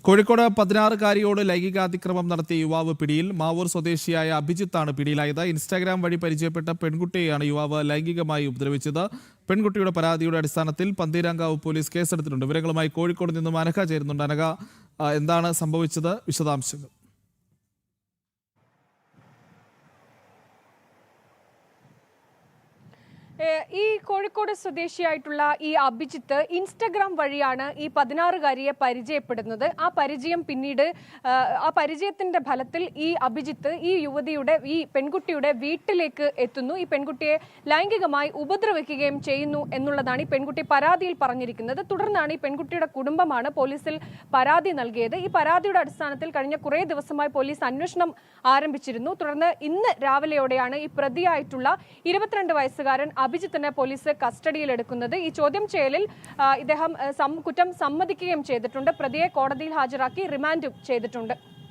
കോഴിക്കോട് 16-കാരിയോട് ലൈംഗികാതിക്രമം നടത്തിയ യുവാവ് പിടിയിൽ. മാവൂർ സ്വദേശിയായ അഭിജിത്താണ് പിടിയിലായത്. ഇൻസ്റ്റാഗ്രാം വഴി പരിചയപ്പെട്ട പെൺകുട്ടിയെയാണ് യുവാവ് ലൈംഗികമായി ഉപദ്രവിച്ചത്. പെൺകുട്ടിയുടെ പരാതിയുടെ അടിസ്ഥാനത്തിൽ പന്തീരാങ്കാവ് പോലീസ് കേസെടുത്തിട്ടുണ്ട്. വിവരങ്ങളുമായി കോഴിക്കോട് നിന്നും അനഘ ചേരുന്നുണ്ട്. അനഘ, എന്താണ് സംഭവിച്ചത്? വിശദാംശങ്ങൾ. ഈ കോഴിക്കോട് സ്വദേശിയായിട്ടുള്ള ഈ അഭിജിത്ത് ഇൻസ്റ്റഗ്രാം വഴിയാണ് ഈ 16-കാരിയെ പരിചയപ്പെടുന്നത്. ആ പരിചയം പിന്നീട് ആ പരിചയത്തിന്റെ ഫലത്തിൽ ഈ അഭിജിത്ത് ഈ പെൺകുട്ടിയുടെ വീട്ടിലേക്ക് എത്തുന്നു. ഈ പെൺകുട്ടിയെ ലൈംഗികമായി ഉപദ്രവിക്കുകയും ചെയ്യുന്നു എന്നുള്ളതാണ് ഈ പെൺകുട്ടി പരാതിയിൽ പറഞ്ഞിരിക്കുന്നത്. തുടർന്നാണ് ഈ പെൺകുട്ടിയുടെ കുടുംബമാണ് പോലീസിൽ പരാതി നൽകിയത്. ഈ പരാതിയുടെ അടിസ്ഥാനത്തിൽ കഴിഞ്ഞ കുറേ ദിവസമായി പോലീസ് അന്വേഷണം ആരംഭിച്ചിരുന്നു. തുടർന്ന് ഇന്ന് രാവിലെയോടെയാണ് ഈ പ്രതിയായിട്ടുള്ള 22 വയസ്സുകാരൻ അഭിജിത്തിനെ പോലീസ് കസ്റ്റഡിയിലെടുക്കുന്നത്. ഈ ചോദ്യം ചെയ്യലിൽ ഇദ്ദേഹം കുറ്റം സമ്മതിക്കുകയും ചെയ്തിട്ടുണ്ട്. പ്രതിയെ കോടതിയിൽ ഹാജരാക്കി റിമാൻഡും ചെയ്തിട്ടുണ്ട്.